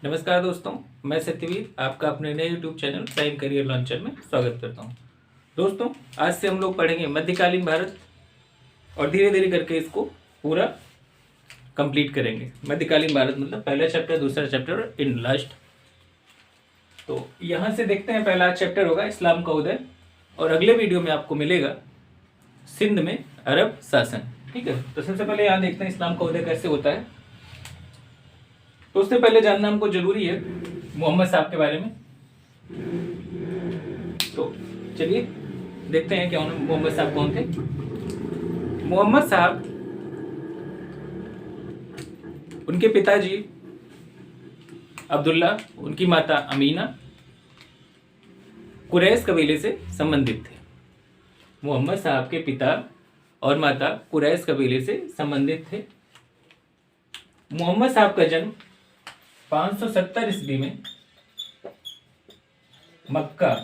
नमस्कार दोस्तों, मैं सत्यवीर आपका अपने नए YouTube channel sign career launcher में स्वागत करता हूं। दोस्तों, आज से हम लोग पढ़ेंगे मध्यकालीन भारत और धीरे धीरे करके इसको पूरा कंप्लीट करेंगे। मध्यकालीन भारत मतलब पहला चैप्टर, दूसरा चैप्टर और इन लास्ट। तो यहाँ से देखते हैं, पहला चैप्टर होगा इस्लाम का उदय और अगले वीडियो में आपको मिलेगा सिंध में अरब शासन। ठीक है, तो सबसे पहले यहाँ देखते हैं इस्लाम का उदय कैसे होता है। तो उससे पहले जानना हमको जरूरी है मोहम्मद साहब के बारे में। तो चलिए देखते हैं क्या मोहम्मद साहब कौन थे। मोहम्मद साहब, उनके पिताजी अब्दुल्ला, उनकी माता अमीना कुरैश कबीले से संबंधित थे। मोहम्मद साहब के पिता और माता कुरैश कबीले से संबंधित थे। मोहम्मद साहब का जन्म 570 ईस्वी में मक्का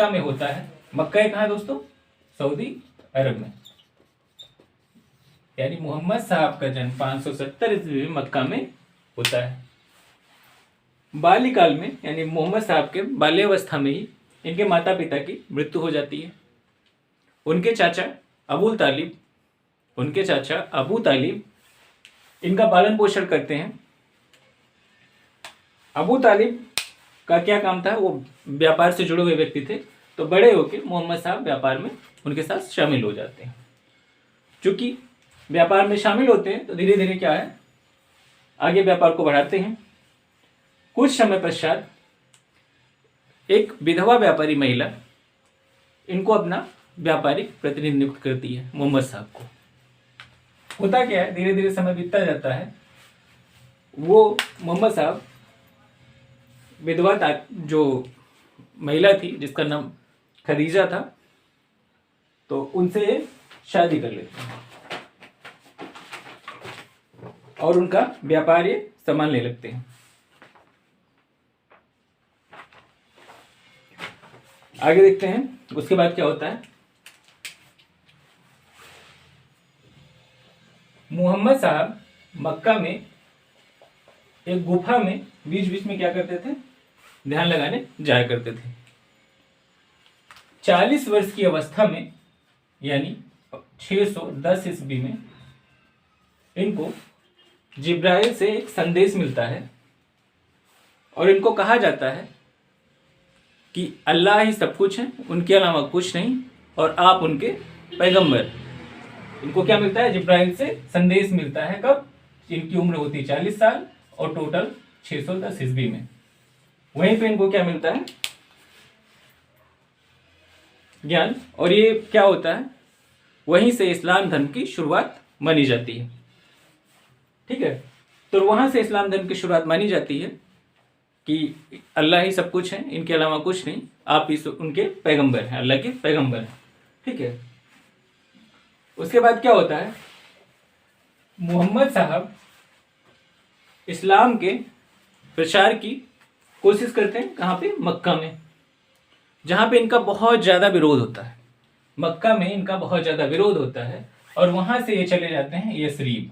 में होता है। मक्का कहाँ है दोस्तों? सऊदी अरब में। यानी मोहम्मद साहब का जन्म 570 ईस्वी में मक्का में होता है। बाल्यकाल में यानी मोहम्मद साहब के बाल्यावस्था में ही इनके माता पिता की मृत्यु हो जाती है। उनके चाचा अबू तालिब इनका पालन पोषण करते हैं। अबू तालिब का क्या काम था? वो व्यापार से जुड़े हुए व्यक्ति थे। तो बड़े होकर मोहम्मद साहब व्यापार में उनके साथ शामिल हो जाते हैं। चूंकि व्यापार में शामिल होते हैं तो धीरे धीरे क्या है, आगे व्यापार को बढ़ाते हैं। कुछ समय पश्चात एक विधवा व्यापारी महिला इनको अपना व्यापारिक प्रतिनिधि नियुक्त करती है मोहम्मद साहब को। होता क्या है, धीरे धीरे समय बीतता जाता है। वो मोहम्मद साहब विधवा जो महिला थी जिसका नाम खदीजा था, तो उनसे शादी कर लेते हैं और उनका व्यापार ये संभालने लगते हैं। आगे देखते हैं उसके बाद क्या होता है। मोहम्मद साहब मक्का में एक गुफा में बीच बीच में क्या करते थे? ध्यान लगाने जाया करते थे। 40 वर्ष की अवस्था में यानी 610 ईस्वी में इनको जिब्राइल से एक संदेश मिलता है और इनको कहा जाता है कि अल्लाह ही सब कुछ है, उनके अलावा कुछ नहीं, और आप उनके पैगंबर। इनको क्या मिलता है? जिब्राइल से संदेश मिलता है। कब? इनकी उम्र होती है 40 साल और टोटल 610 ईस्वी में। वहीं पे इनको क्या मिलता है? ज्ञान। और ये क्या होता है? वहीं से इस्लाम धर्म की शुरुआत मानी जाती है। ठीक है, तो वहां से इस्लाम धर्म की शुरुआत मानी जाती है कि अल्लाह ही सब कुछ है, इनके अलावा कुछ नहीं, आप इस उनके पैगंबर हैं, अल्लाह के पैगंबर हैं। ठीक है, उसके बाद क्या होता है? मोहम्मद साहब इस्लाम के प्रचार की कोशिश करते हैं। कहाँ पे? मक्का में, जहाँ पे इनका बहुत ज़्यादा विरोध होता है। मक्का में इनका बहुत ज़्यादा विरोध होता है और वहाँ से ये चले जाते हैं यसरीब।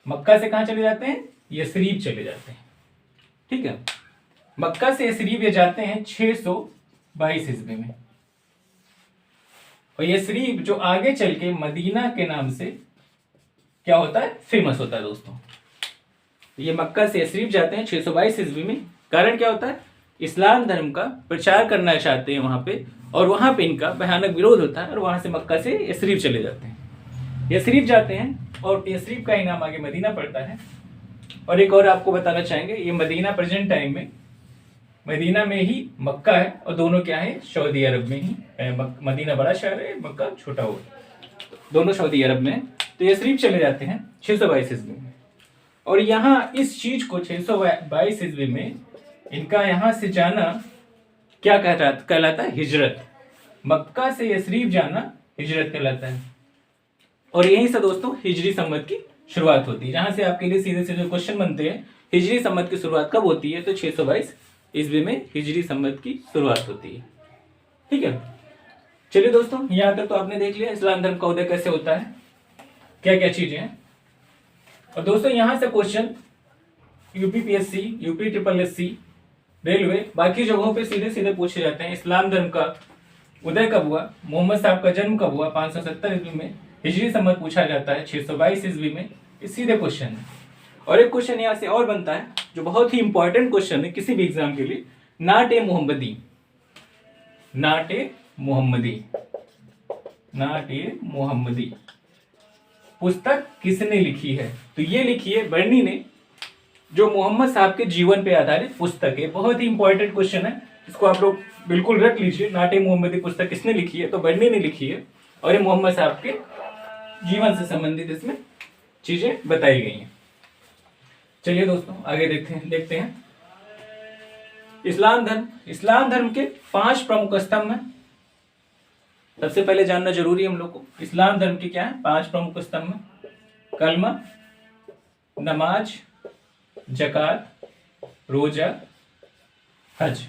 मक्का से कहाँ चले जाते हैं? यसरीब चले जाते हैं। ठीक है, मक्का से यसरीब ये जाते हैं 622 ईस्वी में। और यसरीब जो आगे चल के मदीना के नाम से क्या होता है? फेमस होता है दोस्तों। ये मक्का से यसरीब जाते हैं 622 ईस्वी में। कारण क्या होता है? इस्लाम धर्म का प्रचार करना चाहते हैं वहां पे, और वहां पे इनका भयानक विरोध होता है और वहां से मक्का से यसरीब चले जाते हैं। यसरीब जाते हैं और यसरीब का ही नाम आगे मदीना पड़ता है। और एक और आपको बताना चाहेंगे, ये मदीना प्रेजेंट टाइम में मदीना में ही मक्का है और दोनों क्या है? सऊदी अरब में ही। मदीना बड़ा शहर है, मक्का छोटा हो, दोनों सऊदी अरब में है। तो यसरीब चले जाते हैं 622 ईस्वी में। और यहाँ इस चीज को 622 ईस्वी में इनका यहाँ से जाना क्या कहलाता है? हिजरत। मक्का से यसरीब जाना हिजरत कहलाता है। और यहीं से दोस्तों हिजरी संवत की शुरुआत होती है। जहां से आपके लिए सीधे सीधे क्वेश्चन बनते हैं, हिजरी संवत की शुरुआत कब होती है? तो 622 ईस्वी में हिजरी संवत की शुरुआत होती है। ठीक है, चलिए दोस्तों, यहां तक तो आपने देख लिया इस्लाम धर्म का उदय कैसे होता है, क्या क्या चीजें हैं। और दोस्तों यहाँ से question UPPSC, UP triple SC, railway, बाकी जगहों पे सीधे सीधे पूछे जाते हैं। इस्लाम धर्म का उदय कब हुआ, मोहम्मद साहब का जन्म कब हुआ, 570 ईस्वी में, हिजरी संवत पूछा जाता है 622 ईस्वी में। ये सीधे क्वेश्चन है। और एक क्वेश्चन यहाँ से और बनता है जो बहुत ही इंपॉर्टेंट क्वेश्चन है किसी भी एग्जाम के लिए, नाट ए मोहम्मदी, नाट ए मोहम्मदी, नाट ए मोहम्मदी पुस्तक किसने लिखी है? तो ये लिखी है बर्नी ने, जो मोहम्मद साहब के जीवन पे आधारित पुस्तक है। बहुत ही इंपॉर्टेंट क्वेश्चन है, इसको आप लोग बिल्कुल रख लीजिए। नाटे मोहम्मदी पुस्तक किसने लिखी है? तो बर्नी ने लिखी है, और ये मोहम्मद साहब के जीवन से संबंधित इसमें चीजें बताई गई हैं। चलिए दोस्तों आगे देखते हैं। इस्लाम धर्म, इस्लाम धर्म के 5 प्रमुख स्तंभ हैं। सबसे पहले जानना जरूरी है हम लोग को, इस्लाम धर्म के क्या है 5 प्रमुख स्तंभ हैं। कलमा, नमाज, ज़कात, रोजा, हज।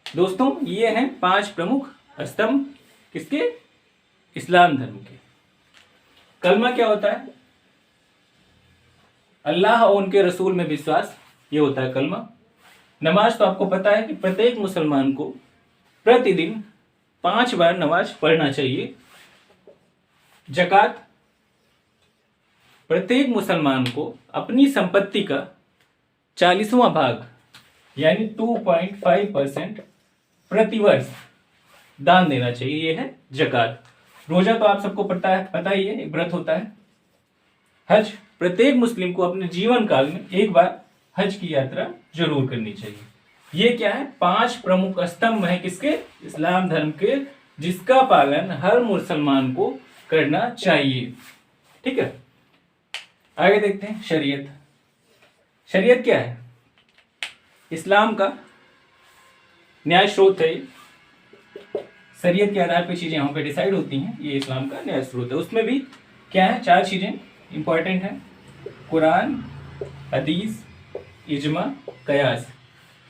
दोस्तों ये हैं 5 प्रमुख स्तंभ किसके? इस्लाम धर्म के। कलमा क्या होता है? अल्लाह और उनके रसूल में विश्वास, ये होता है कलमा। नमाज तो आपको पता है कि प्रत्येक मुसलमान को प्रतिदिन 5 बार नमाज पढ़ना चाहिए। ज़कात, प्रत्येक मुसलमान को अपनी संपत्ति का 40वां भाग यानी 2.5% प्रतिवर्ष दान देना चाहिए, ये है ज़कात। रोजा तो आप सबको पता ही है, एक व्रत होता है। हज, प्रत्येक मुस्लिम को अपने जीवन काल में एक बार हज की यात्रा जरूर करनी चाहिए। ये क्या है? 5 प्रमुख स्तंभ है किसके? इस्लाम धर्म के, जिसका पालन हर मुसलमान को करना चाहिए। ठीक है, आगे देखते हैं। शरीयत, शरीयत क्या है? इस्लाम का न्याय स्रोत है। शरीयत के आधार पर चीजें यहाँ पे डिसाइड होती हैं, ये इस्लाम का न्याय स्रोत है। उसमें भी क्या है? 4 चीजें इंपॉर्टेंट हैं, कुरान, हदीस, इजमा, कयास।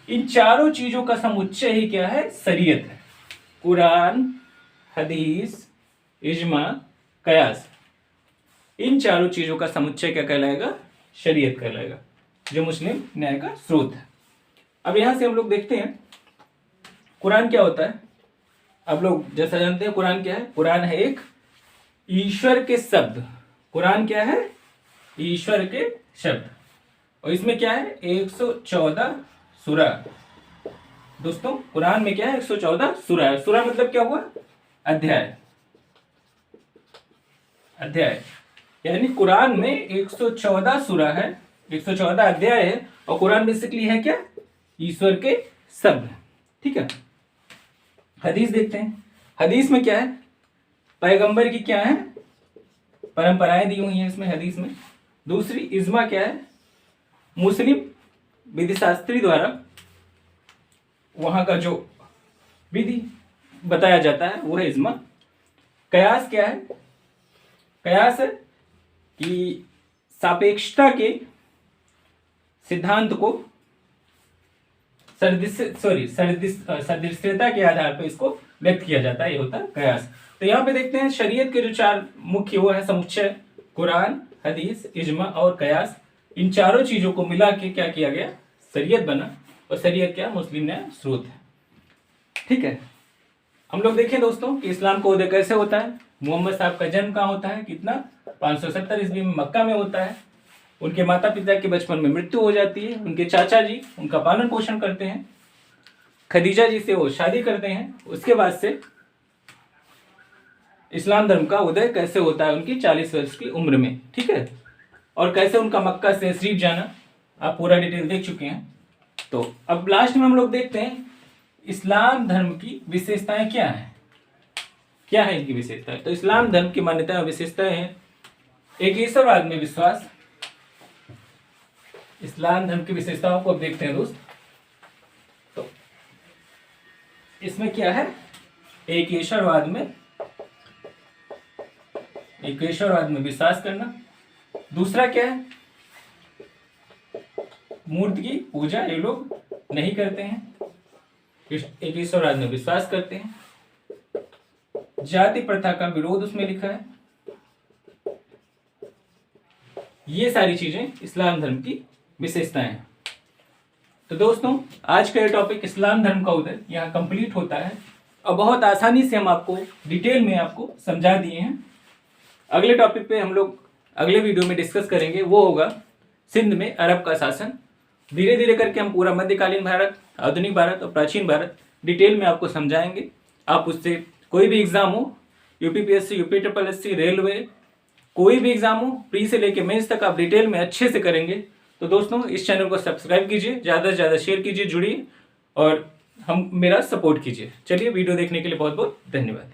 इन चारों चीजों का समुच्चय ही क्या है? शरीयत है। कुरान, हदीस, इजमा, कयास, इन चारों चीजों का समुच्चय क्या कहलाएगा? शरीयत कहलाएगा, जो मुस्लिम न्याय का स्रोत है। अब यहां से हम लोग देखते हैं कुरान क्या होता है। आप लोग जैसा जानते हैं कुरान क्या है? कुरान है एक ईश्वर के शब्द। कुरान क्या है? ईश्वर के शब्द। और इसमें क्या है? 114 सूरा। दोस्तों कुरान में क्या है? 114 सूरा है। सूरा मतलब क्या हुआ? अध्याय। अध्याय यानी कुरान में 114 सूरा है, 114 अध्याय है। और कुरान बेसिकली है क्या? ईश्वर के शब्द। ठीक है, हदीस देखते हैं। हदीस में क्या है? पैगंबर की क्या है? परंपराएं दी हुई हैं इसमें हदीस में। दूसरी इज्मा क्या है? मुस्लिम विधिशास्त्री द्वारा वहां का जो विधि बताया जाता है वो है इज्मा। कयास क्या है? कयास है कि सापेक्षता के सिद्धांत को सदृश्यता के आधार पर इसको व्यक्त किया जाता है, ये होता है कयास। तो यहाँ पे देखते हैं शरीयत के जो 4 मुख्य वो है समुच्चय, कुरान, हदीस, इज्मा और कयास। इन चारों चीजों को मिला के क्या किया गया? शरीयत बना। और शरीयत क्या? मुस्लिम न्याय स्रोत है। ठीक है, हम लोग देखें दोस्तों कि इस्लाम का उदय कैसे होता है। मोहम्मद साहब का जन्म कहाँ होता है? कितना? 570 ईस्वी में मक्का में होता है। उनके माता पिता की बचपन में मृत्यु हो जाती है। उनके चाचा जी उनका पालन पोषण करते हैं। खदीजा जी से वो शादी करते हैं। उसके बाद से इस्लाम धर्म का उदय कैसे होता है? उनकी 40 वर्ष की उम्र में। ठीक है, और कैसे उनका मक्का से शरीफ जाना, आप पूरा डिटेल देख चुके हैं। तो अब लास्ट में हम लोग देखते हैं इस्लाम धर्म की विशेषताएं क्या है। क्या है इनकी विशेषताएं? तो इस्लाम धर्म की मान्यताएं और विशेषताएं हैं, एक ईश्वरवाद में विश्वास। इस्लाम धर्म की विशेषताओं को अब देखते हैं दोस्त। तो इसमें क्या है? एक ईश्वरवाद में विश्वास करना। दूसरा क्या है? मूर्ति की पूजा ये लोग नहीं करते हैं, एक ईश्वरवाद में विश्वास करते हैं। जाति प्रथा का विरोध उसमें लिखा है। ये सारी चीजें इस्लाम धर्म की विशेषताएं। तो दोस्तों आज का ये टॉपिक इस्लाम धर्म का उदय यहाँ कंप्लीट होता है और बहुत आसानी से हम आपको डिटेल में आपको समझा दिए हैं। अगले टॉपिक पे हम लोग अगले वीडियो में डिस्कस करेंगे, वो होगा सिंध में अरब का शासन। धीरे धीरे करके हम पूरा मध्यकालीन भारत, आधुनिक भारत और प्राचीन भारत डिटेल में आपको समझाएंगे। आप उससे कोई भी एग्जाम हो, UPPSC, UP triple SC, railway, कोई भी एग्जाम हो, प्री से लेके मेंस तक आप डिटेल में अच्छे से करेंगे। तो दोस्तों इस चैनल को सब्सक्राइब कीजिए, ज़्यादा से ज़्यादा शेयर कीजिए, जुड़िए और हम मेरा सपोर्ट कीजिए। चलिए वीडियो देखने के लिए बहुत बहुत धन्यवाद।